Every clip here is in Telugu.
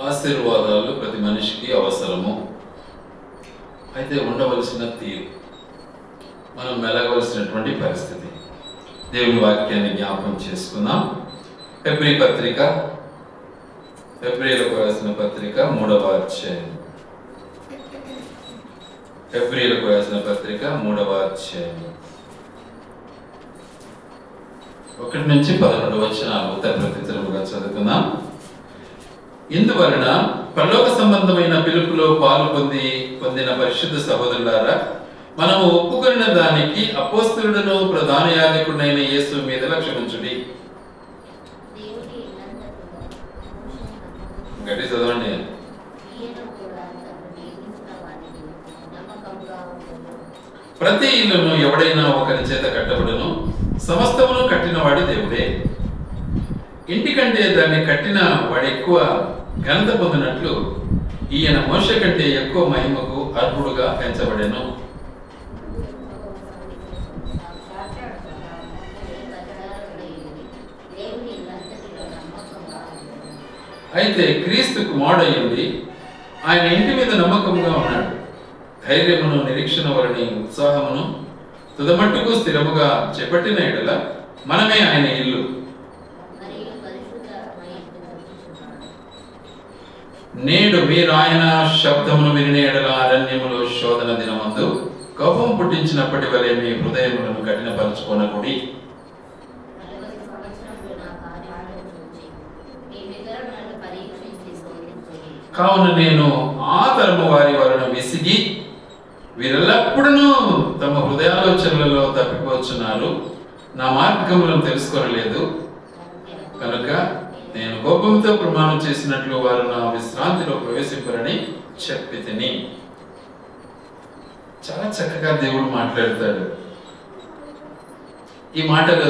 ఆశీర్వాదాలు ప్రతి మనిషికి అవసరము. అయితే ఉండవలసిన తీరు, మనం మెలగవలసినటువంటి పరిస్థితి. దేవుని వాక్యాన్ని జ్ఞాపకం చేసుకుందాం. ఫిబ్రవరికి రాసిన పత్రిక 3వ అధ్యాయం. ఫిబ్రవరికి రాసిన పత్రిక 3వ అధ్యాయం 1 నుంచి 11 వచనాలు ఉత్తర ప్రతితరముగా చదువుకుందాం. ఇందువలన పరలోక సంబంధమైన పిలుపులో పాలు పొందిన పరిశుద్ధ సహోదరులారా, మనము ఒప్పుకొనిన దానికి అపోస్తలుడును ప్రధాన యాజకుడైన యేసు మీద లక్ష్యముంచుడి. గట్టి చదవండి. ప్రతి ఇల్లును ఎవడైనా ఒకరి చేత కట్టబడును, సమస్తమును కట్టిన వాడి దేవుడే. ఇంటికంటే దాన్ని కట్టిన వాడు ఎక్కువ ఘనత పొందినట్లు ఈయన మోషే కంటే ఎక్కువ మహిమకు అర్హుడుగా పెంచబడెను. అయితే క్రీస్తు కుమారుడయ్యుండి ఆయన ఇంటి మీద నమ్మకముగా ఉన్నాడు. ధైర్యమును, నిరీక్షణ వలని ఉత్సాహమును తుదమట్టుకు స్థిరముగా చేపట్టిన ఎడల మనమే ఆయన ఇల్లు. నేడు మీరు ఆయన శబ్దమును వినిన ఎడల అరణ్యములో శోధన దినమందు కోపం పుట్టించినప్పటి వలె మీ హృదయములను కఠినపరచుకొనకుడి. కావున నేను ఆ తరము వారి వలన విసిగి వీరెల్లప్పుడూ తమ హృదయాలోచనలలో తప్పిపోతున్నారు, నా మార్గములను తెలుసుకోలేదు కనుక నేను కోపంతో ప్రమాణం చేసినట్లు వారు నా విశ్రాంతిలో ప్రవేశింపరని చెప్పి తిని. చాలా చక్కగా దేవుడు మాట్లాడతాడు. ఈ మాటలు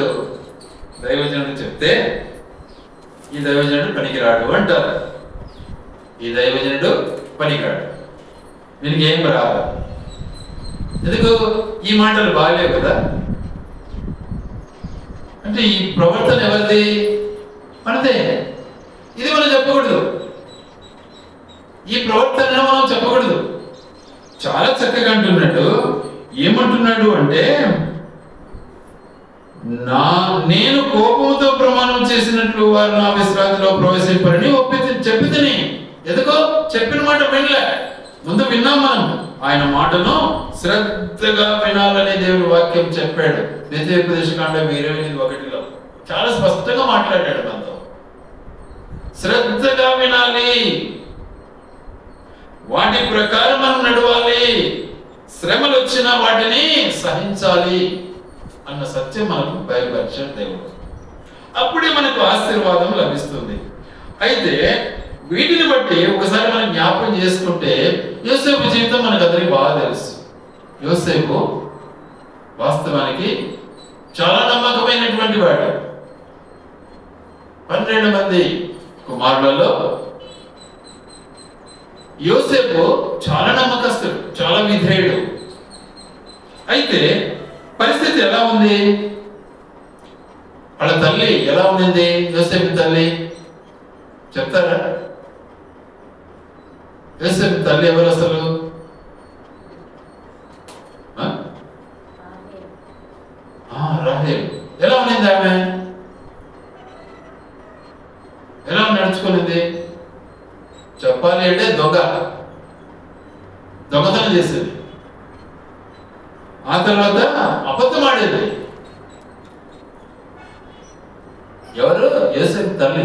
దైవజనుడు చెప్తే ఈ దైవజనుడు పనికిరాడు అంటారు. ఈ దైవజనుడు పనికిరాడు, వీనికి ఏం రాదు. ఎందుకు ఈ మాటలు బాగాలేవు కదా? అంటే ఈ ప్రవర్తన ఎవరిది? మనదే. ఇది మనం చెప్పకూడదు, ఈ ప్రవర్తన మనం చెప్పకూడదు. చాలా చక్కగా అంటున్నాడు. ఏమంటున్నాడు అంటే, నేను కోపంతో ప్రమాణం చేసినట్లు వారు నా విశ్రాంతిలో ప్రవేశింపరని చెప్పి తిని. ఎందుకో చెప్పిన మాట వినలే. ముందు విన్నాం మనం. ఆయన మాటను శ్రద్ధగా వినాలని దేవుని వాక్యం చెప్పాడు. ద్వితీయోపదేశకాండం 28:1 చాలా స్పష్టంగా మాట్లాడాడు మనతో. శ్రద్ధగా వినాలి, వాటి ప్రకారం మనం నడవాలి, శ్రమలు వచ్చినా వాటిని సహించాలి అన్న సత్యం మనకు బయలుపరిచాడు దేవుడు. అప్పుడే మనకు ఆశీర్వాదం లభిస్తుంది. అయితే వీటిని బట్టి ఒకసారి మనం జ్ఞాపకం చేసుకుంటే, యోసేపు జీవితం మనకు అందరికీ బాగా తెలుసు. యోసేపు వాస్తవానికి చాలా నమ్మకమైనటువంటి వాడు. 12 మంది కుమారులలో యోసేపు చాలా నమ్మకస్తుడు, చాలా విధేయుడు. అయితే పరిస్థితి ఎలా ఉంది? వాళ్ళ తల్లి ఎలా ఉండింది? యోసేపు తల్లి చెప్తారా? యోసేపు తల్లి ఎవరు అసలు? రాహేలు. ఎలా ఉండింది ఆమె? ఎలా నడుచుకునింది? చెప్పాలి అంటే దొంగతనం చేసేది, ఆ తర్వాత అబద్ధం ఆడేది. ఎవరు? యోసేపు తల్లి.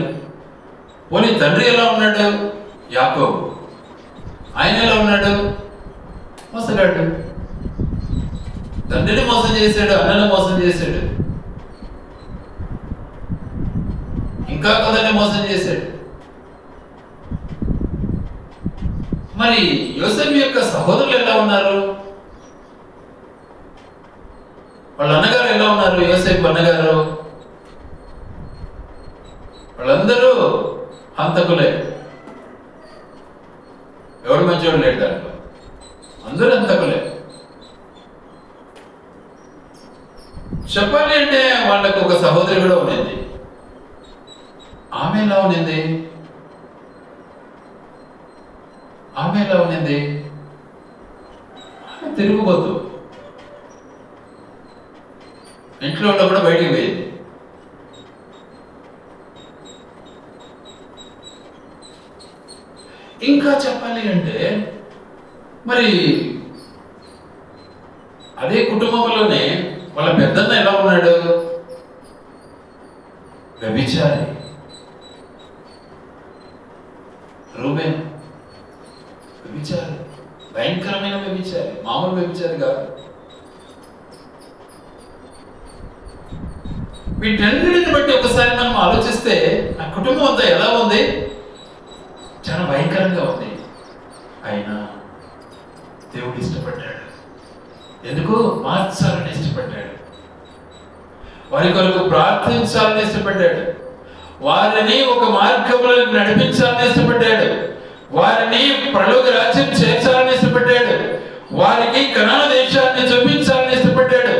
పోనీ తండ్రి ఎలా ఉన్నాడు? యాకోబు. ఆయన ఎలా ఉన్నాడు? మోసగాడు. తండ్రిని మోసం చేశాడు, అన్నని మోసం చేశాడు, ఇంకా కొందరిని మోసం చేశాడు. మరి యోసేపు యొక్క సహోదరులు ఎలా ఉన్నారు? వాళ్ళ అన్నగారు ఎలా ఉన్నారు? యోసేపు అన్నగారు వాళ్ళందరూ హంతకులే. ఎవడు మంచివాడు లేడు దాంట్లో, అందరూ హంతకులే. చెప్పాలి అంటే వాళ్ళకు ఒక సహోదరి కూడా ఉన్నది. ఆమె ఎలా ఉన్నది? ఆమె ఎలా ఉన్నింది? తిరుగుబోతు. ఇంట్లో ఉన్న కూడా బయటికి పోయింది. ఇంకా చెప్పాలి అంటే మరి అదే కుటుంబంలోనే వాళ్ళ పెద్దన్న ఎలా ఉన్నాడు? వ్యభిచారి. రూబేన్ వ్యభిచారి, భయంకరమైన వ్యభిచారి, మామూలు వ్యభిచారి కాదు. వీటన్నిటిని బట్టి ఒకసారి మనం ఆలోచిస్తే ఆ కుటుంబం అంతా ఎలా ఉంది? చాలా భయంకరంగా ఉంది. అయినా దేవుడు ఇష్టపడ్డాడు. ఎందుకు? మార్చాలని ఇష్టపడ్డాడు. వారి కొరకు ప్రార్థించాలని ఇష్టపడ్డాడు. వారిని ఒక మార్గంలో నడిపించాలని ఇష్టపడ్డాడు. వారిని పరలోక రాజ్యం చేర్చాలని ఇష్టపడ్డాడు. వారికి కనాను దేశాన్ని చూపించాలని ఇష్టపడ్డాడు.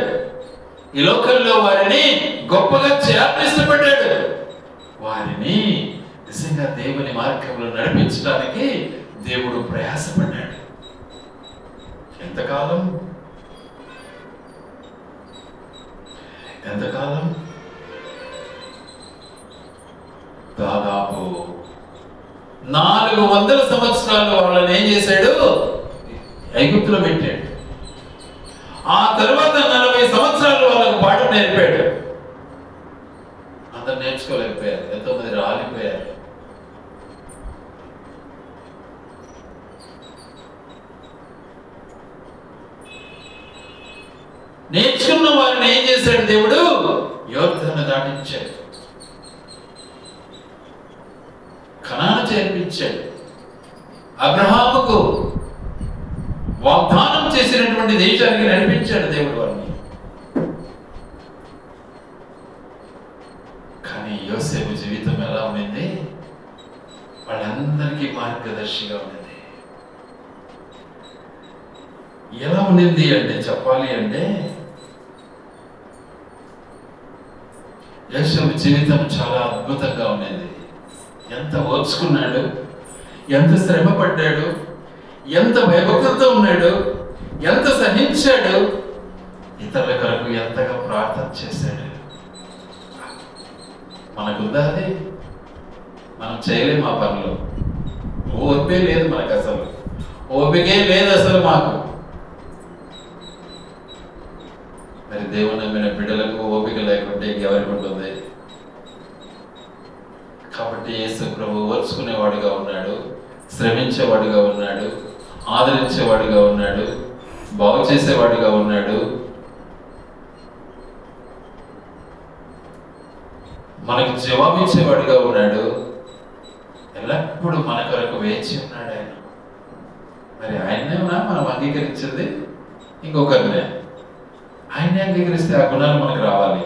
ఈ లోకంలో వారిని గొప్పగా చేయాలని ఇష్టపడ్డాడు. వారిని నిజంగా దేవుని మార్గంలో నడిపించడానికి దేవుడు ప్రయాసపడ్డాడు. ఎంతకాలం? దాదాపు 400 సంవత్సరాలు వాళ్ళని ఏం చేశాడు? ఐగుప్తులో పెట్టాడు. ఆ తర్వాత 40 సంవత్సరాలు వాళ్ళకు పాఠం నేర్పాడు. అందరు నేర్చుకోలేకపోయారు. ఎంతో మంది రాలిపోయారు. నేర్చుకున్న వారిని ఏం చేశాడు దేవుడు? యోర్దాను దాటించాడు, కనాను చేర్పించాడు. అబ్రహాముకు వాగ్దానం చేసినటువంటి దేశానికి నడిపించాడు దేవుడు వారిని. కానీ యోసేపు జీవితం ఎలా ఉండింది? వాళ్ళందరికీ మార్గదర్శిగా ఉన్నది. ఎలా ఉండింది అంటే చెప్పాలి అంటే యోసేపు జీవితం చాలా అద్భుతంగా ఉన్నది. ఎంత ఓర్చుకున్నాడు, ఎంత శ్రమ పడ్డాడు, ఎంత భయభక్తులతో ఉన్నాడు, ఎంత సహించాడు, ఇతరుల కొరకు ఎంతగా ప్రార్థన చేశాడు. మనకుందా అది? మనం చేయలేము ఆ పనులు. ఓర్పే లేదు మనకు, అసలు ఓపికే లేదు అసలు మాకు. మరి దేవుని నమ్మిన బిడ్డలకు ఓపిక లేకుంటే ఎవరికి ఉంటుంది? కాబట్టి యేసు ప్రభు ఓర్చుకునేవాడుగా ఉన్నాడు, శ్రమించేవాడుగా ఉన్నాడు, ఆదరించేవాడుగా ఉన్నాడు, బాగు చేసేవాడుగా ఉన్నాడు, మనకి జవాబిచ్చేవాడుగా ఉన్నాడు. ఎల్లప్పుడూ మన కొరకు వేచి ఉన్నాడు ఆయన. మరి ఆయన్నేమన్నా మనం అంగీకరించింది? ఇంకొకరినే. ఆయన్ని అంగీకరిస్తే ఆ గుణాలు మనకు రావాలి.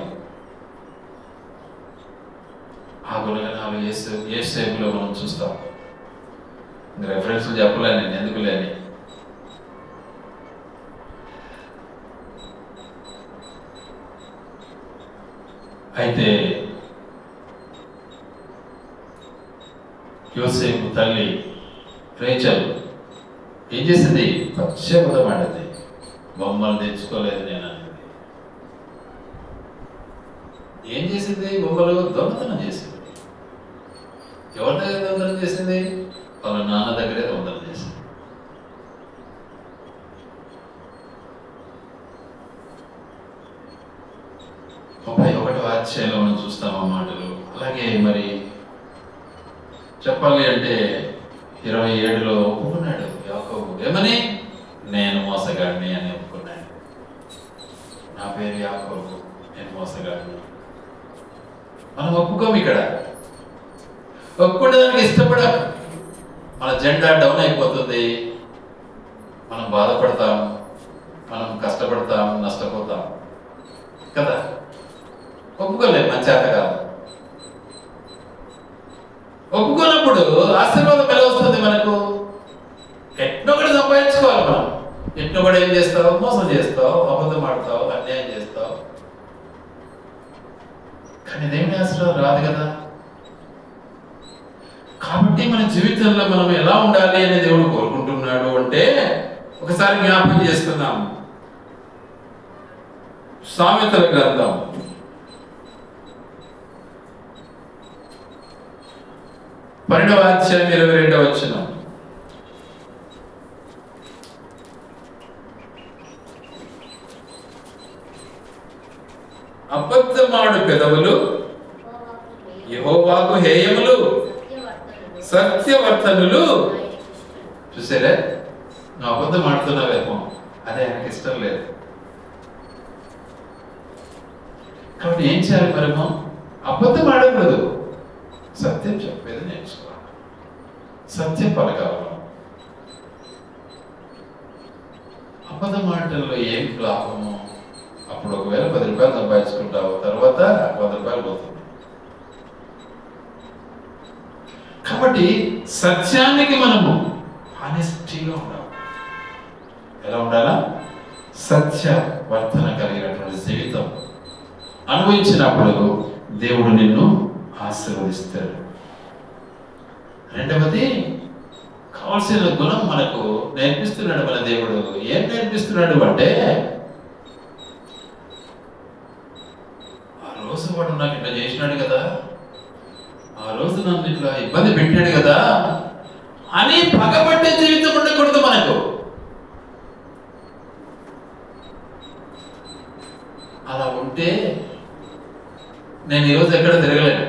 ఆ గుణగణాలు యేసేపులో మనం చూస్తాం. రెఫరెన్స్లు చెప్పలే నేను, ఎందుకు లేని. అయితే యోసేపు తల్లి రేచల్ ఏం చేసింది? పశ్చాత్తాపం ఆడింది. బొమ్మలు తెచ్చుకోలేదు నేను అనేది. ఏం చేసింది? బొమ్మలు దొంగతనం చేసింది. ఎవరి దగ్గర దొంగతనం చేసింది? వాళ్ళ నాన్న దగ్గరే దొంగతనం చేసింది. అధ్యాయంలో మనం చూస్తాం ఆ మాటలు. అలాగే మరి చెప్పాలి అంటే 27లో ఒప్పుకున్నాడు యాకోబు. ఏమని? నేను మోసగాడిని అని ఒప్పుకున్నాడు. నా పేరు యాకోబు, నేను మోసగాడిని. మనం ఒప్పుకోము. ఇక్కడ ఒప్పుకునేదానికి ఇష్టపడం. మన జెండా డౌన్ అయిపోతుంది, మనం బాధపడతాం, మనం కష్టపడతాం, నష్టపోతాం కదా. ఒప్పుకోలేదు, మన చేత కాదు. ఒప్పుకున్నప్పుడు ఆశీర్వాదం ఎలా వస్తుంది మనకు? ఎట్నో కూడా సంపాదించుకోవాలి మనం. ఎట్నో కూడా ఏం చేస్తావు? మోసం చేస్తావు, అబద్ధం ఆడతావు, అన్యాయం చేస్తావు. కానీ దేవుని ఆశీర్వాదం రాదు కదా. కాబట్టి మన జీవితంలో మనం ఎలా ఉండాలి అని దేవుడు కోరుకుంటున్నాడు. ఉన్నాడు అంటే ఒకసారి జ్ఞాపకం చేసుకుందాం. సామెతల గ్రంథం 12వ అధ్యాయం 22వ వచనం. అబద్ధమాడు పెదవులు యెహోవాకు హేయములు, సత్యవర్తనులు. చూసారా, నువ్వు అబద్ధం ఆడుతున్నావేమో, అది ఆయనకి ఇష్టం లేదు. కాబట్టి ఏం చేయాలి మనము? అబద్ధం ఆడకూడదు, సత్యం చెప్పేది నేర్చుకోవాలి, సత్యం పలకాలి. అబద్ధం ఆడటంలో ఏం లాభము? అప్పుడు ఒకవేళ 10 రూపాయలు సంపాదించుకుంటావు, తర్వాత 100 రూపాయలు పోతుంది. కాబట్టి సత్యానికి మనము హానెస్టీగా ఉండాలి. ఎలా ఉండాలా? సత్య వర్తన కలిగినటువంటి జీవితం అనుభవించినప్పుడు దేవుడు నిన్ను ఆశీర్వదిస్తాడు. రెండవది, కావాల్సిన గుణం మనకు నేర్పిస్తున్నాడు మన దేవుడు. ఏం నేర్పిస్తున్నాడు అంటే, ఆ రోజు వాడు నాకు ఇట్లా చేసినాడు కదా, ఆ రోజు నన్ను ఇట్లా ఇబ్బంది పెట్టాడు కదా అని పగబట్టే జీవితం ఉండకూడదు మనకు. అలా ఉంటే నేను ఈరోజు ఎక్కడ తిరగలేను.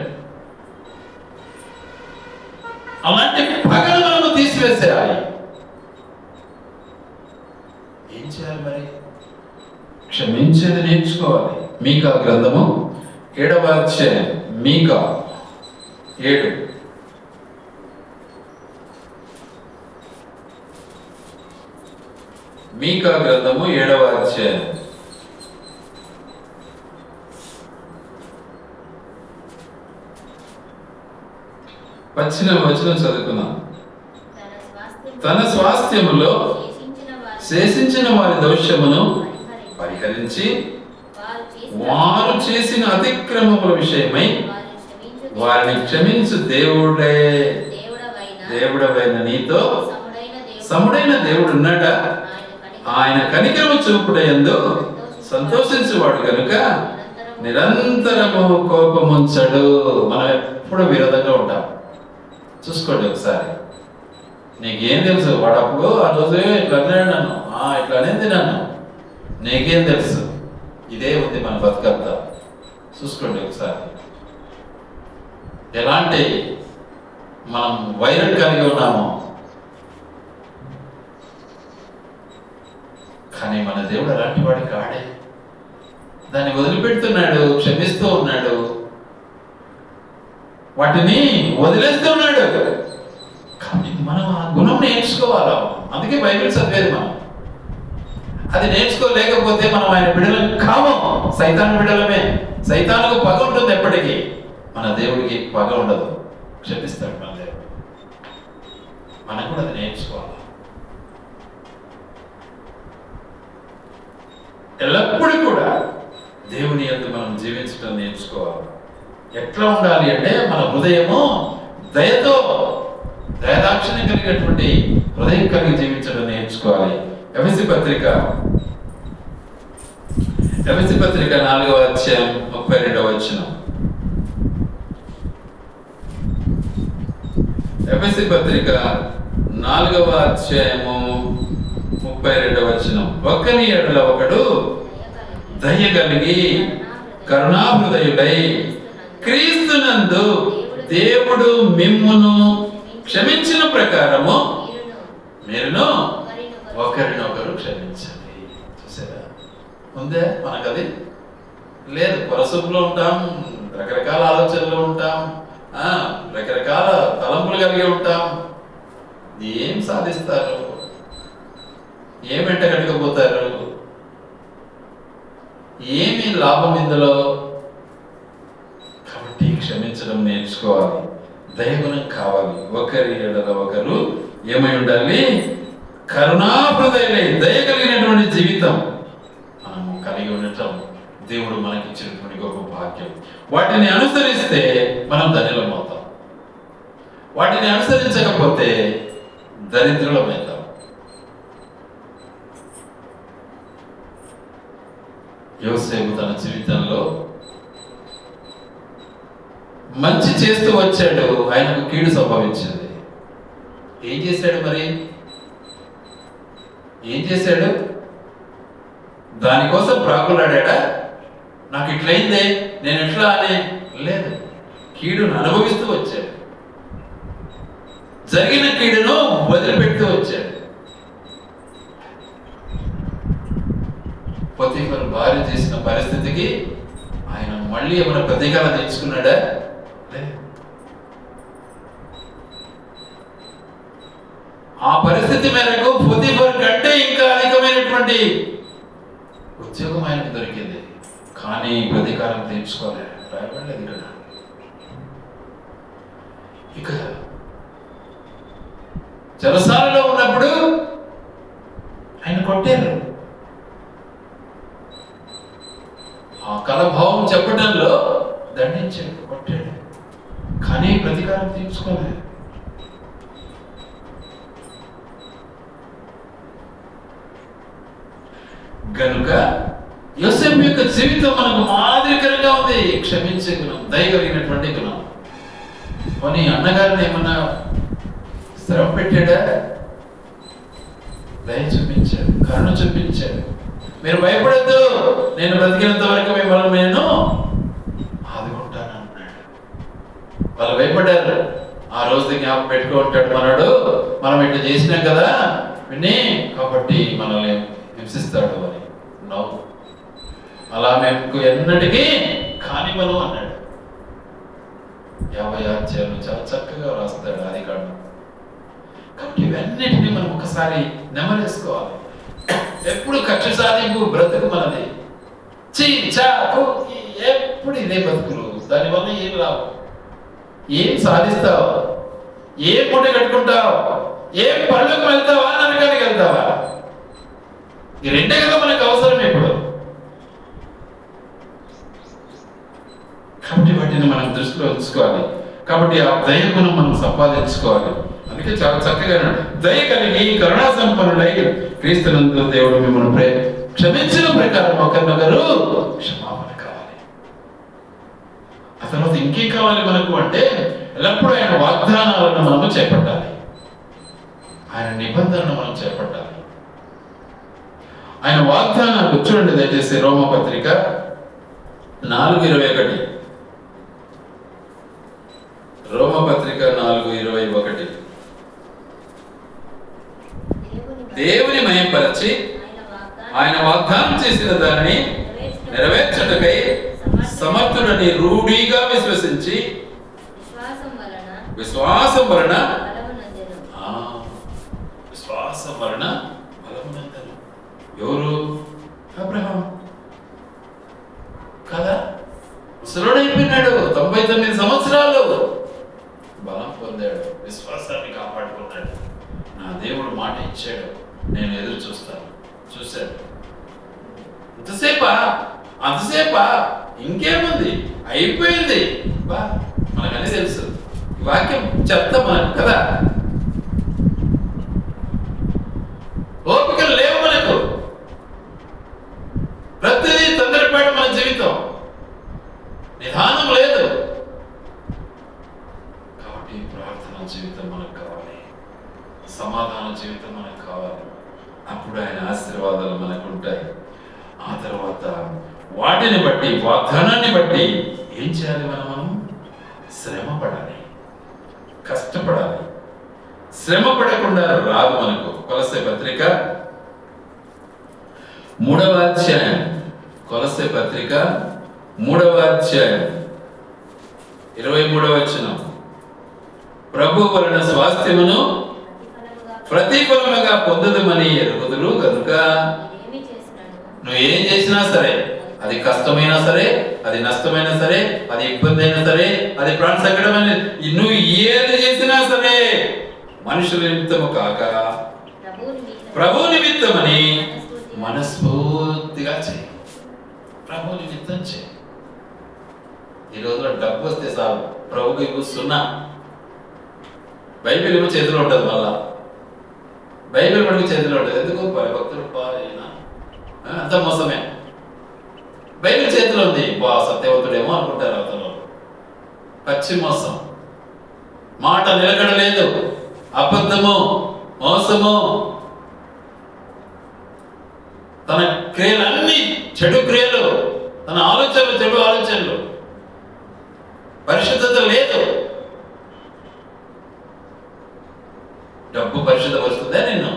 అలాంటి పగలు మనము తీసివేసేయాలి. ఏం చేయాలి మరి? క్షమించేది నేర్చుకోవాలి. మీకా గ్రంథము 7వ అధ్యాయం, మీకా 7. మీకా గ్రంథము 7వ అధ్యాయం 18వ వచనం చదువుకున్నాం. తన స్వాస్థ్యములో శేషించిన వారి దోషమును పరిహరించి వారు చేసిన అతిక్రమముల విషయమై వారిని క్షమించు దేవుడవైన నీతో సముడైన దేవుడు ఉన్నాడా? ఆయన కనికరము చూపుటయందు సంతోషించువాడు కనుక నిరంతరము కోపముంచడు. మనం ఎప్పుడు విరోధంగా ఉంటాం. చూసుకోండి ఒకసారి. నీకేం తెలుసు? వాడప్పుడు ఆ రోజు ఇట్లా అన్నాడు నన్ను, ఇట్లా అనేది నన్ను, నీకేం తెలుసు? ఇదే ఉంది మన బతుకంతా. చూసుకోండి ఒకసారి ఎలాంటి మనం వైరం కలిగి ఉన్నామో. కానీ మన దేవుడు అలాంటి వాడి కాడే. దాన్ని వదిలిపెడుతున్నాడు, క్షమిస్తూ ఉన్నాడు, వాటిని వదిలేస్తూ ఉన్నాడు. కానీ మనం ఆ గుణం నేర్చుకోవాలి. అందుకే బైబిల్ చదివేది మనం. అది నేర్చుకోలేకపోతే మనం ఆయన బిడ్డలం కాము, సైతాను బిడ్డలమే. సైతానుకు పగ ఉంటుంది ఎప్పటికీ, మన దేవుడికి పగ ఉండదు, క్షమిస్తాడు మన దేవుడు. మనం కూడా అది నేర్చుకోవాలి. ఎల్లప్పుడూ కూడా దేవుని యందు మనం జీవించడం నేర్చుకోవాలి. ఎట్లా ఉండాలి అంటే, మన హృదయము దయతో, దయదాక్షిణ్యం కలిగినటువంటి హృదయం కలిగి జీవించడం నేర్చుకోవాలి. ఎఫెసీ పత్రిక 4వ అధ్యాయం 32వ వచనం. ఎఫెసీ పత్రిక 4వ అధ్యాయము 32వ వచనం. ఒకని ఎడల ఒకడు దయ కలిగి కరుణాహృదయుడై క్రీస్తునందు దేవుడు మిమ్మును క్షమించిన ప్రకారము మీరును ఒకరినొకరు క్షమించండి. చూసారా, ఉందే మనకది లేదు. పొరసూపులో ఉంటాం, రకరకాల ఆలోచనలు ఉంటాం, రకరకాల తలంపులు కలిగి ఉంటాం. ఏం సాధిస్తారు? ఏం వెంట కట్టుకపోతారు? ఏమి లాభం ఇందులో? కాబట్టి క్షమించడం నేర్చుకోవాలి. దయగుణం కావాలి. ఒకరి ఎడల ఒకరు ఏమై ఉండాలి? కరుణాహృదయులై, దయ కలిగినటువంటి జీవితం మనము కలిగి ఉండటం దేవుడు మనకి ఇచ్చినటువంటి గొప్ప భాగ్యం. వాటిని అనుసరిస్తే మనం ధన్యులమవుతాం. వాటిని అనుసరించకపోతే దరిద్రులమవుతాం. యోసేపు తన జీవితంలో మంచి చేస్తూ వచ్చాడు, ఆయనకు కీడు సంభవించింది. ఏం చేశాడు మరి? ఏం చేశాడు? దానికోసం ప్రాకులాడా? నాకు ఇట్లయిందే, నేను ఎట్లా అనే లేదు. కీడును అనుభవిస్తూ వచ్చాడు, జరిగిన కీడును వదిలిపెడుతూ వచ్చాడు. పొతీఫరు భార్య చేసిన పరిస్థితికి ఆయన మళ్ళీ ఏమైనా ప్రతీకారం తెచ్చుకున్నాడా? లేదు. ఆ పరిస్థితి మేరకు పొతీఫర్ కంటే ఇంకా అధికమైనటువంటి ఉద్యోగం ఆయనకు దొరికింది, కానీ ప్రతీకారం తీర్చుకోలేదు. రాయబడలేదు ఇక్కడ. ఇక చెరసాలలో ఉన్నప్పుడు ఆయన కొట్టారు. ఆ కలభావం చెప్పడంలో దండించాడు, కొట్టాడు, కానీ ప్రతీకారం తీర్చుకోలేదు. కనుక యోసేపు యొక్క జీవితం మనకు మాదిరికరంగా ఉంది. క్షమించే గుణం, దయగలిగినటువంటి గుణం. పోనీ అన్నగారిని ఏమన్నా శ్రమ పెట్టాడా? దయ చూపించాడు, కరుణ చూపించాడు. మీరు భయపడద్దు, నేను బ్రతికినంత వరకు మిమ్మల్ని నేను ఆదుకుంటాను అన్నాడు. వాళ్ళు భయపడ్డారు. ఆ రోజు జ్ఞాపకం పెట్టుకుంటాడు మనడు, మనం ఇట్లా చేసినాం కదా విని, కాబట్టి మనల్ని హింసిస్తాడు అని. నవ్వు అలా మేము ఎన్నటికీ కానివ్వను అన్నాడు. 50 అధ్యాయాలు చాలా చక్కగా రాస్తాడు ఆదికాండం. కాబట్టి ఇవన్నిటినీ మనం ఒకసారి నెమరేసుకోవాలి. ఎప్పుడు కక్ష సాధింపు బ్రతుకు మనది. ఎప్పుడు ఇదే బతుకులు. దానివల్ల ఏం లాభం? ఏం సాధిస్తావు? ఏం మూట కట్టుకుంటావు? ఏం పళ్ళకు వెళ్తావా, నరకానికి వెళ్తావా? ఈ రెండే కదా మనకు అవసరం ఇప్పుడు. కాబట్టి వాటిని మనం దృష్టిలో ఉంచుకోవాలి. కాబట్టి ఆ దయ గుణం మనం సంపాదించుకోవాలి. అందుకే చాలా చక్కగా దయ కలిగి కరుణా సంపన్నుడై క్రీస్తునందు దేవుడు మిమ్మల్ని క్షమించిన ప్రకారం ఒకరినొకరు క్షమాపణ కావాలి. ఆ తర్వాత ఇంకేం కావాలి మనకు అంటే, ఎల్లప్పుడూ ఆయన వాగ్దానాలను మనము చేపట్టాలి, ఆయన నిబంధనను మనం చేపట్టాలి. ఆయన వాగ్దానాలు చూడండి దయచేసి, రోమపత్రిక 4:21. రోమపత్రిక 4:21. దేవుని మహిమపరచి ఆయన వాగ్దానం చేసిన దానిని నెరవేర్చుటకై సమర్థుడని రూఢిగా విశ్వసించి విశ్వాసం వలన బలమునందెను. ఎవరు? అబ్రహాం కదా. ముసలుడైపోయినాడు, 99 సంవత్సరాలు. బలం పొందాడు, విశ్వాసాన్ని కాపాడుకున్నాడు. నా దేవుడు మాట ఇచ్చాడు, నేను ఎదురు చూస్తాను. చూశాడు. అంతసేపా ఇంకేముంది, అయిపోయింది. మనకన్నీ తెలుసు. వాక్యం చెప్తాం మనకు కదా. ఓపికలు లేవు మనకు. ప్రతిదీ తొందరపాటు మన జీవితం, నిదానం లేదు. కాబట్టి ప్రార్థన జీవితం మనకు కావాలి, సమాధాన జీవితం మనకు కావాలి. అప్పుడు ఆయన ఆశీర్వాదాలు మనకు ఉంటాయి. ఆ తర్వాత వాటిని బట్టి, వాగ్దానాన్ని బట్టి ఏం చేయాలి? మనం శ్రమ పడాలి, కష్టపడాలి. శ్రమ పడకుండా రాదు మనకు. కొలస్సే పత్రిక 3వ అధ్యాయం, కొలస్సే పత్రిక 3వ అధ్యాయం 23వ వచనం. ప్రభు వలన స్వాస్థ్యమును ప్రతిఫలముగా పొందుదమని ఎరుగుదురు కనుక నువ్వు ఏం చేసినా సరే, అది కష్టమైనా సరే, అది నష్టమైనా సరే, అది ఇబ్బంది అయినా సరే, అది ప్రాణ సంకటమైన, నువ్వు ఏది చేసినా సరే మనుషుల నిమిత్తము కాక ప్రభు నిమిత్తమని మనస్ఫూర్తిగా చేయి. ప్రభు నిమిత్తం చేయి. ఈ రోజులో డబ్బు వస్తే చాలు, ప్రభుకి కూర్చున్నా. బైబిల్ ఏమో చేతిలో ఉంటుంది, మళ్ళా బైబిల్ మనకి చేతిలో ఉంటుంది. ఎందుకు? భక్తుడు అంత మోసమే. బైబిల్ చేతిలో ఉంది. సత్యవంతుడేమో అనుకుంటారు అతను. పచ్చి మోసం, మాట నిలకడలేదు, అబద్ధము, మోసము, తన క్రియలన్నీ చెడు క్రియలు, తన ఆలోచనలు చెడు ఆలోచనలు, పరిశుద్ధత లేదు. డబ్బు పరిశుద్ధపరుస్తుందే నిన్ను?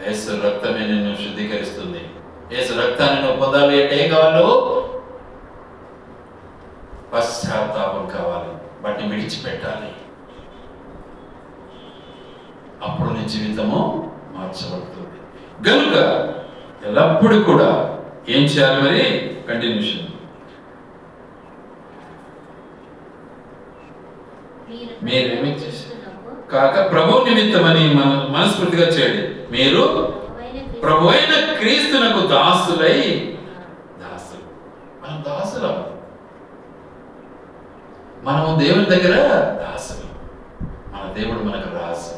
యేసు రక్తమే నిన్ను శుద్ధీకరిస్తుంది. యేసు రక్తాన్ని నువ్వు పొందాలి అంటే ఏం కావాలి? పశ్చాత్తాపం కావాలి, వాటిని విడిచిపెట్టాలి. అప్పుడు నీ జీవితము మార్చబడుతుంది. కనుక ఎల్లప్పుడూ కూడా ఏం చేయాలి? మరి కంటిన్యూషన్. మీరేమి చేశారు కాక ప్రభు నిమిత్తమని మనస్ఫూర్తిగా చేయండి. మీరు ప్రభు అయిన క్రీస్తునకు దాసులై. దాసులు, మనం దాసులం. మనము దేవుని దగ్గర దాసులు. మన దేవుడు మనకు రాసు,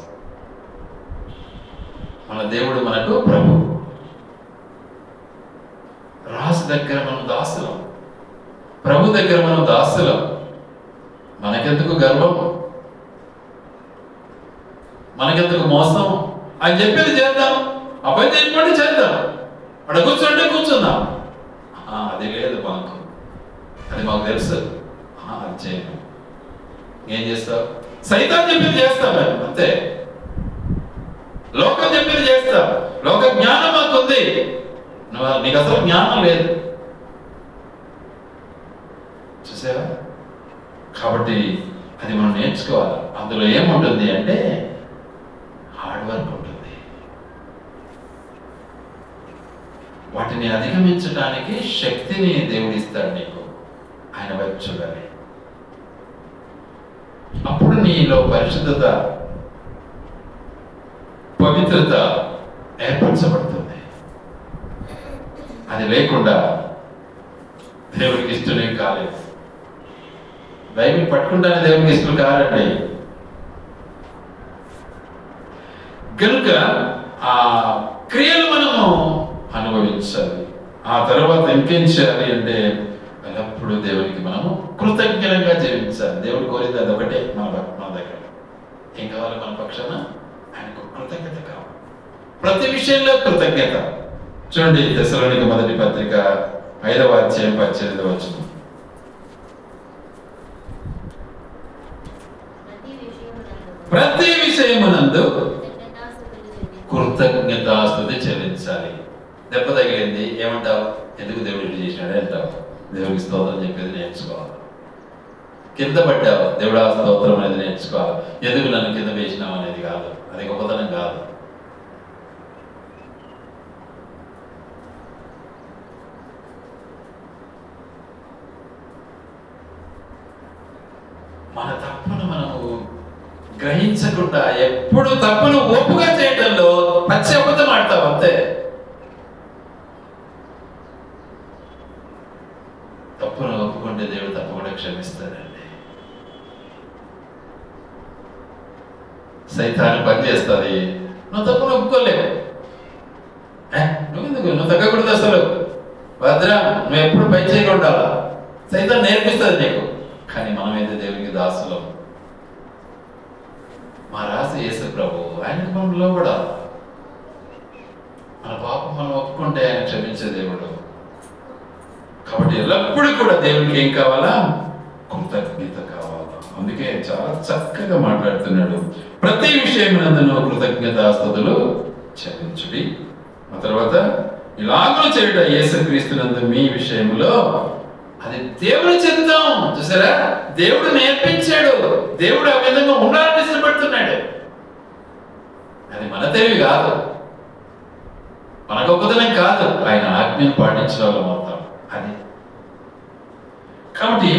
మన దేవుడు మనకు ప్రభు. రాసు దగ్గర మనం దాసులం, ప్రభు దగ్గర మనం దాసులం. మనకెందుకు గర్వం? మనకెందుకు మోసం? ఆయన చెప్పేది చేద్దాం, అబ్బాయి చెప్పండి చేద్దాం, అక్కడ కూర్చోంటే కూర్చుందాం. అది లేదు మాకు, అది మాకు తెలుసు, అది చేయను. ఏం చేస్తావు? సైతాన్ చెప్పింది చేస్తాం మేము, అంతే. లోకం చెప్పింది చేస్తాం. లోక జ్ఞానం మాకు ఉంది, నీకు అసలు జ్ఞానం లేదు. చూసావా? కాబట్టి అది మనం నేర్చుకోవాలి. అందులో ఏముంటుంది అంటే హార్డ్ వర్క్ ఉంటుంది. వాటిని అధిగమించడానికి శక్తిని దేవుడు ఇస్తాడు నీకు. ఆయన వైపు చూడాలి. అప్పుడు నీలో పరిశుద్ధత, పవిత్రత ఏర్పరచబడుతుంది. అది లేకుండా దేవుడికి ఇష్టమే కాలేదు. బైబిల్ పట్టుకుంటానే దేవునికి ఇష్టం కాదండి. కనుక ఆ క్రియలు మనము అనుభవించాలి. ఆ తర్వాత ఇంకేం చేయాలి అంటే ఎల్లప్పుడూ దేవునికి మనము కృతజ్ఞంగా జీవించాలి. దేవుడు కోరింది అదొకటే మన దగ్గర. ఏం కావాలి మన పక్షాన? ఆయనకు కృతజ్ఞత కావాలి. ప్రతి విషయంలో కృతజ్ఞత. చూడండి, తెస్సలోనిక మొదటి పత్రిక 5వ అధ్యాయం 18వ వచనం. ప్రతి విషయమునందు కృతజ్ఞతాస్తుతి చెల్లించాలి. దెబ్బ తగిలింది, ఏమంటావు? ఎందుకు దేవుడు ఇటు చేసినాడే అంటావు. దేవుడికి స్తోత్రం చెప్పేది నేర్చుకోవాలి. కింద పడ్డావు, దేవుడు ఆ స్తోత్రం అనేది నేర్చుకోవాలి. ఎందుకు నన్ను కింద వేసినావు అనేది కాదు, అది గొప్పతనం కాదు. మన తప్పును మనము గ్రహించకుండా ఎప్పుడు తప్పును ఒప్పుగా చేయటంలో పచ్చి అబద్ధం ఆడతావు, అంతే. తప్పును ఒప్పుకుంటే దేవుడు తప్పకుండా క్షమిస్తాడండి. సైతాన్ని పని చేస్తుంది, నువ్వు తప్పును ఒప్పుకోలేవు. నువ్వు తగ్గకూడదు అసలు, భద్రా నువ్వు ఎప్పుడు పై చేయకుండా సైతాన్ని నేర్పిస్తుంది నీకు. కానీ మనమైతే దేవునికి దాసులం. మా రాసి యేసు ప్రభు, ఆయనకు మనం లోబడాలి. మన పాపం మనం ఒప్పుకుంటే ఆయన క్షమించే దేవుడు. కాబట్టి ఎల్లప్పుడూ కూడా దేవునికి ఏం కావాలా? కృతజ్ఞత కావాలా. అందుకే చాలా చక్కగా మాట్లాడుతున్నాడు. ప్రతి విషయమునందును కృతజ్ఞతాస్తుతులు చెల్లించుడి. ఆ తర్వాత ఇలాగూ చేయట యేసుక్రీస్తునందు మీ విషయంలో అది దేవుని చిత్తం. చూసారా? దేవుడు నేర్పించాడు. దేవుడు ఆ విధంగా ఉండాలని ఇష్టపడుతున్నాడు. అది మన తెలివి కాదు, మన గొప్పతనం కాదు, ఆయన ఆజ్ఞను పాటించడం వల్ల మొత్తం అది. కాబట్టి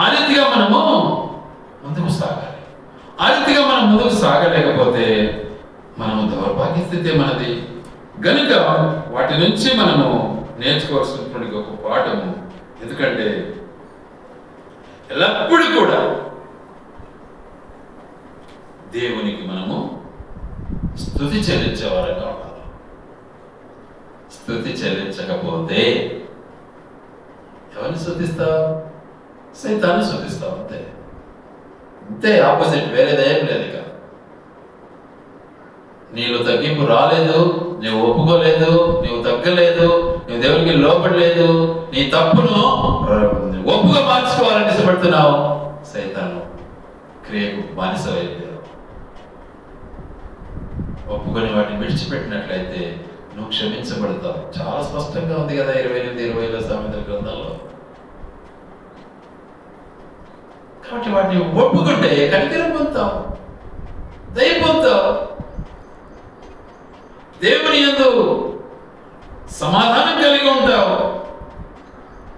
ఆ రీతిగా మనము ముందుకు సాగాలి. ఆ రీతిగా మనం ముందుకు సాగలేకపోతే మనము దౌర్భాగ్య స్థితి మనది. గనుక వాటి నుంచి మనము నేర్చుకోవాల్సినటువంటి గొప్ప పాఠము. ఎందుకంటే ఎల్లప్పుడూ కూడా దేవునికి మనము స్తుతి చెల్లించే వారంగా ఉండాలి. స్తుతి చెల్లించకపోతే ఎవరిని స్తుతిస్తావు? సైతాన్ని స్తుతిస్తావు. అంతే అంతే, ఆపోజిట్, వేరేదేం లేదు. ఇక నీలో తగ్గింపు రాలేదు, నువ్వు ఒప్పుకోలేదు, నువ్వు తగ్గలేదు, నువ్వు దేవునికి లోపడలేదు, నీ తప్పును ఒప్పుగా మార్చుకోవాలని ఇష్టపడుతున్నావు, సైతాను క్రియకు బానిసమైపోయావు. ఒప్పుకొని వాటిని విడిచిపెట్టినట్లయితే నువ్వు క్షమించబడతావు. చాలా స్పష్టంగా ఉంది కదా 28-20 సామెతల గ్రంథంలో. కాబట్టి వాటిని ఒప్పుకుంటే కనికరం పొందుతావు, దయ పొందుతావు, దేవుని యందు సమాధానం కలిగి ఉంటావు.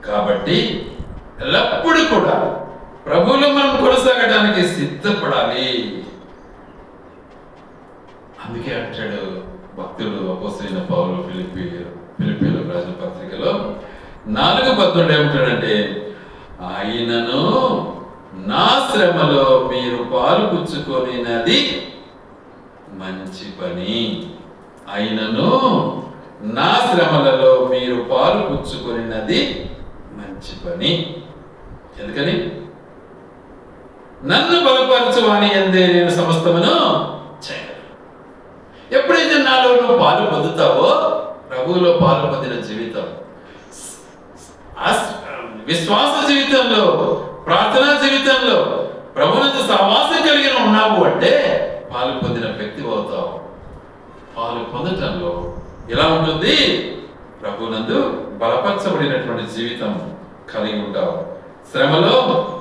కాబట్టి ఎల్లప్పుడూ కూడా ప్రభువులో మనం కొనసాగడానికి సిద్ధపడాలి. అందుకే అంటాడు భక్తుడు అపోస్తలుడైన పౌలు ఫిలిప్పీయులకు రాసిన పత్రికలో 4:18 ఏమంటాడంటే, ఆయనను నా శ్రమలో మీరు పాలు పుచ్చుకొనినది మంచి పని. ఆయనను నా శ్రమలలో మీరు పాలు పుచ్చుకొనినది మంచి పని. ఎందుకని? నన్ను బలపరచువాని యందే నేను సమస్తమును చేయగలను. ఎప్పుడైతే నాలో నువ్వు పాలు పొందుతావో, ప్రభువులో పాలు పొందిన జీవితం, విశ్వాస జీవితంలో, ప్రార్థనా జీవితంలో ప్రభువుతో సహవాసం కలిగిన ఉన్నావు అంటే పాలు పొందిన వ్యక్తి అవుతావు. పాలు పొందటంలో ఎలా ఉంటుంది? ప్రభువునందు బలపరచబడినటువంటి జీవితం కలిగి ఉంటావు. శ్రమలో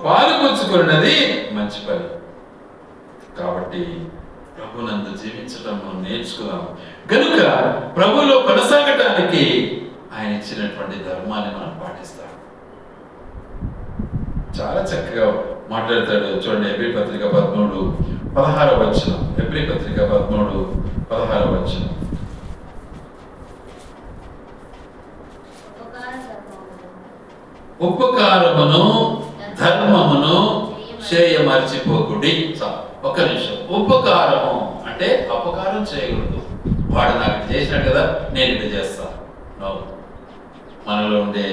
పాలు పంచుకున్నది మంచి పని. కాబట్టి ప్రభువునందు జీవించడం మనం నేర్చుకున్నాం కనుక ప్రభువులో కొనసాగటానికి ఆయన ఇచ్చినటువంటి ధర్మాన్ని మనం పాటిస్తాం. చాలా చక్కగా మాట్లాడతాడు చూడండి. ఎబ్రీ పత్రిక 13:16 వచనం. ఎబ్రీ పత్రిక 13:16 వచనం. ఉపకారమును ధర్మమును చేయ మర్చిపోకుడి. ఒక్క నిమిషం. ఉపకారము అంటే అపకారం చేయకూడదు. వాడు నాకు చేసినాడు కదా, నేను ఇది చేస్తాను. మనలో ఉండే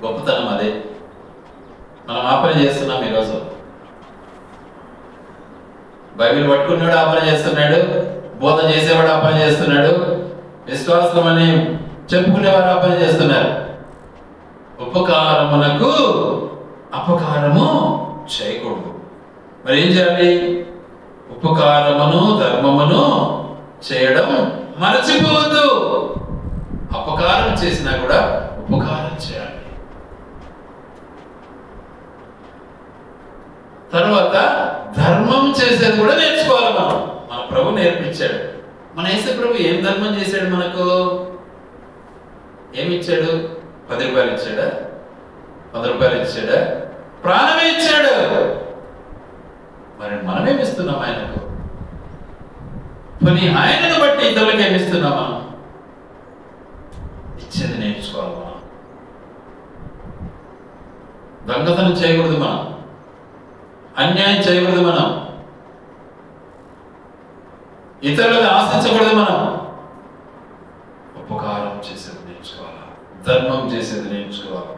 గొప్పతనం అదే. మనం ఆపన చేస్తున్నాం. ఈరోజు బైబిల్ పట్టుకున్నాడు ఆపన చేస్తున్నాడు, బోధ చేసేవాడు ఆపన చేస్తున్నాడు, విశ్వాసం అని చెప్పుకునేవారు ఆపన చేస్తున్నారు. ఉపకారమునకు అపకారము చేయకూడదు. మరి ఏం చేయాలి? ఉపకారమును ధర్మమును చేయడం మరచిపోవద్దు. అపకారం చేసినా కూడా ఉపకారం చేయాలి. తర్వాత ధర్మం చేసేది కూడా నేర్చుకోవాలి. మన ప్రభు నేర్పించాడు. మన యేసు ప్రభు ఏం ధర్మం చేశాడు? మనకు ఏమి ఇచ్చాడు? 10 రూపాయలు ఇచ్చాడా? 100 రూపాయలు ఇచ్చాడా? ప్రాణమే ఇచ్చాడు. మరి మనమేమిస్తున్నాం ఆయనకు? పోనీ ఆయనను బట్టి ఇతరులకు ఏమిస్తున్నాం? మనం ఇచ్చేది నేర్చుకోవాలి. మనం దొంగతనం చేయకూడదు, మనం అన్యాయం చేయకూడదు, మనం ఇతరులను ఆశించకూడదు, మనం ఉపకారం చేసేది నేర్చుకోవాలి, ధర్మం చేసేది నేర్చుకోవాలి.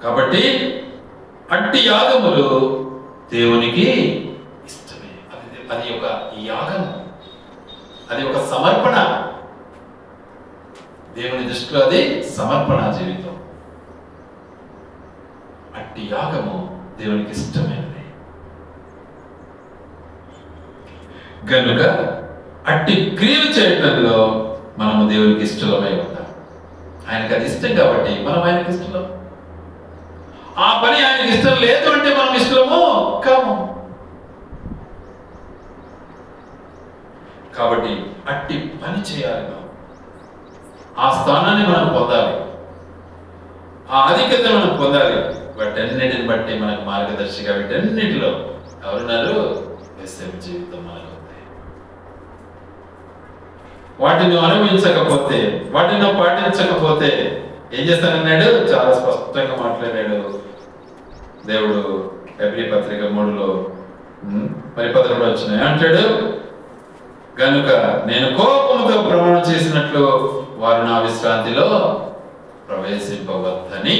కాబట్టి అట్టి యాగములు దేవునికి ఇష్టమే. అది ఒక యాగం, అది ఒక సమర్పణ. దేవుని దృష్టిలో అది సమర్పణ జీవితం. అట్టి యాగము దేవునికి ఇష్టమైనది కనుక అట్టి క్రియలు చేయటంలో మనము దేవునికి ఇష్టమై ఉంటాం. ఆయనకు అది ఇష్టం కాబట్టి మనం ఆయనకి ఇష్టం. ఆ పని ఆయనకి ఇష్టం లేదు అంటే మనం ఇష్టమో కాము. కాబట్టి అట్టి పని చేయాలి. మనం ఆ స్థానాన్ని మనం పొందాలి, ఆ ఆధిక్యత మనం పొందాలి. వాటన్నిటిని బట్టి మనకు మార్గదర్శిగా వీటన్నిటిలో ఎవరున్నారు? యేసు జీవితం మనకు ఉంది. వాటిని అనుభవించకపోతే, వాటిని పాటించకపోతే ఏం చేస్తానన్నాడు? చాలా స్పష్టంగా మాట్లాడాడు దేవుడు. ఎబ్రీ పత్రిక 3:11 వచ్చినాయి అంటాడు, కనుక నేను కోపంతో ప్రమాణం చేసినట్లు వారు నా విశ్రాంతిలో ప్రవేశింపడని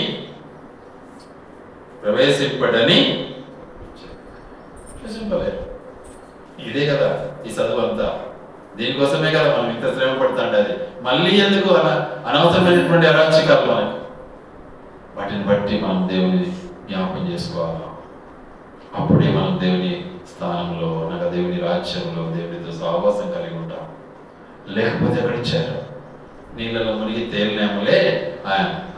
చెప్పలేరు. ఇదే కదా ఈ చదువు అంతా. దీనికోసమే కదా మనం ఇంత శ్రమ పడుతుండేది. మళ్ళీ ఎందుకు అనవసరమైనటువంటి అరాచకాలు మనకు. వాటిని బట్టి మనం దేవుని జ్ఞాపకం చేసుకోవాలి. అప్పుడే మనం దేవుని స్థానంలో అనగా దేవుని రాజ్యంలో దేవునితో సహవాసం కలిగి ఉంటాం. లేకపోతే ఎక్కడ ఇచ్చారు? నీళ్ళలో మునిగి తేలినాములే,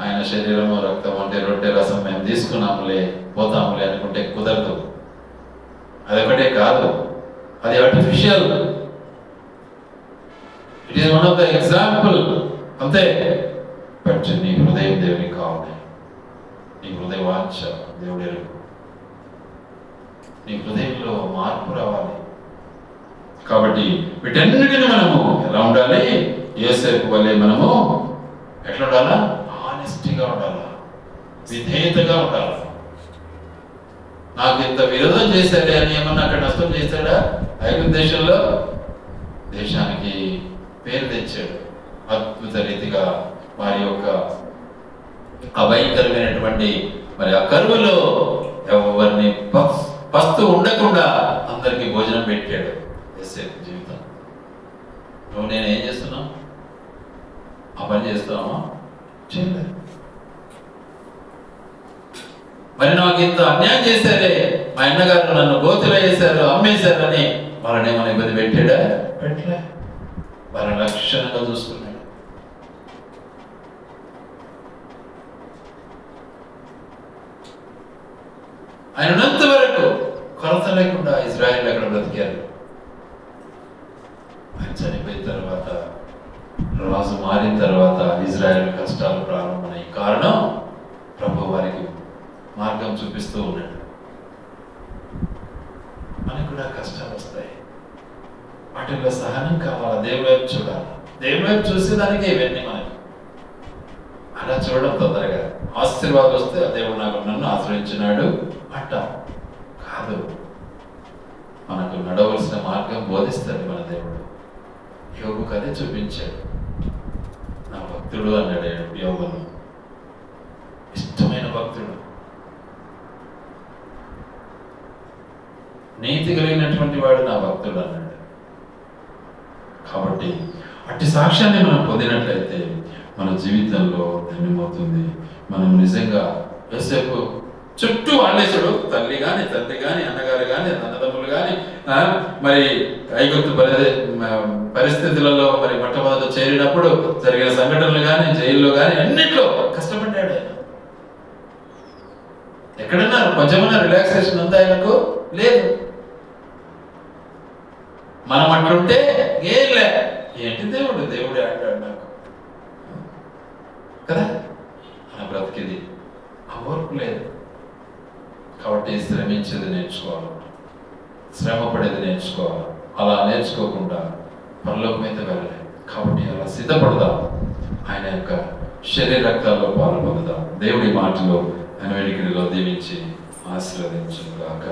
ఆయన శరీరము రక్తం అంటే రొట్టె రసం మేము తీసుకున్నాములే పోతాములే అనుకుంటే కుదరదు. అదొకటే కాదు, అది artificial. It is one of the example అంతే. బట్ నీ హృదయం దేవునికి కావాలి. నీ హృదయ వాంఛ దేవుడు ఎరుగు. నీ హృదయంలో మార్పు రావాలి. కాబట్టి వీటన్నిటిని మనము ఎలా ఉండాలి? యోసేపు వలె మనము ఎట్లా ఉండాలా? ఆనెస్టీగా ఉండాలా, విధేయతగా ఉండాలా. నాకు ఇంత విరోధం చేశాడే అని ఏమన్నా అక్కడ నష్టం చేశాడా? ఐగుప్తు దేశంలో దేశానికి పేరు తెచ్చాడు. అద్భుత రీతిగా వారి యొక్క అభయంకరమైనటువంటి మరి ఆ కరువులో ఎవరిని పస్తు ఉండకుండా అందరికీ భోజనం పెట్టాడు. యోసేపు జీవితం. నువ్వు నేను ఏం చేస్తున్నావు? ఆ పని చేస్తున్నావా? చేయలేదు. మరి నాకు ఇంత అన్యాయం చేశారే, మా అన్నగారు నన్ను గోతిలో వేశారు, అమ్మేశారని వాళ్ళని ఏమైనా ఇబ్బంది పెట్టాడా? పెట్టలే. వాళ్ళని లక్షణంగా చూసుకున్నాడు. ఆయన ఉన్నంత వరకు కొరత లేకుండా ఇజ్రాయెల్ అక్కడ బ్రతికారు. ఆయన చనిపోయిన తర్వాత, రాజు మారిన తర్వాత ఇజ్రాయెల్ కష్టాలు ప్రారంభమయ్యాయి. కారణం ప్రభు వారికి మార్గం చూపిస్తూ ఉన్నాడు. మనకు కూడా కష్టాలు వస్తాయి, వాటిల్లో సహనం కావాలా? దేవుని వైపు చూడాలి. దేవుని వైపు చూసేదానికే ఇవన్నీ మనకి. అలా చూడడం తొందరగా ఆశీర్వాదం వస్తే దేవుడు నన్ను ఆశ్రయించినాడు అంటాం కాదు. మనకు నడవలసిన మార్గం బోధిస్తాడు మన దేవుడు. యోగుకు అదే చూపించాడు. నా భక్తుడు అన్నాడు యోగును. ఇష్టమైన భక్తుడు, నీతి కలిగినటువంటి వాడు నా భక్తుడు అన్నాడు. కాబట్టి అట్టి సాక్ష్యాన్ని మనం పొందినట్లయితే మన జీవితంలో ధన్యమవుతుంది. మనం నిజంగా యోసేపు చుట్టూ వాళ్ళేసాడు. తల్లి కానీ, తండ్రి కానీ, అన్నగారు కానీ, అన్నదమ్ములు కానీ, మరి ఐగుప్తు పరిస్థితులలో మరి మొట్టమొదట చేరినప్పుడు జరిగిన సంఘటనలు కానీ, జైల్లో కానీ అన్నిట్లో కష్టపడ్డాడు ఆయన. ఎక్కడన్నా కొంచెమన్నా రిలాక్సేషన్ ఉందా ఆయనకు? లేదు. మనం అట్లుంటే ఏం లే, ఏంటి దేవుడే అంటాడు నాకు కదా. మన బ్రతికిది ఆ ఓర్పు లేదు. కాబట్టి శ్రమించేది నేర్చుకోవాలి, శ్రమ పడేది నేర్చుకోవాలి. అలా నేర్చుకోకుండా పరలోకం అయితే వెళ్ళలేదు. కాబట్టి అలా సిద్ధపడదాం, ఆయన యొక్క శరీర రక్తాల్లో పాలు పొందుదాం. దేవుడి మాటలో ఆయన వెనుకడిలో దీవించి ఆశీర్వదించుగాక.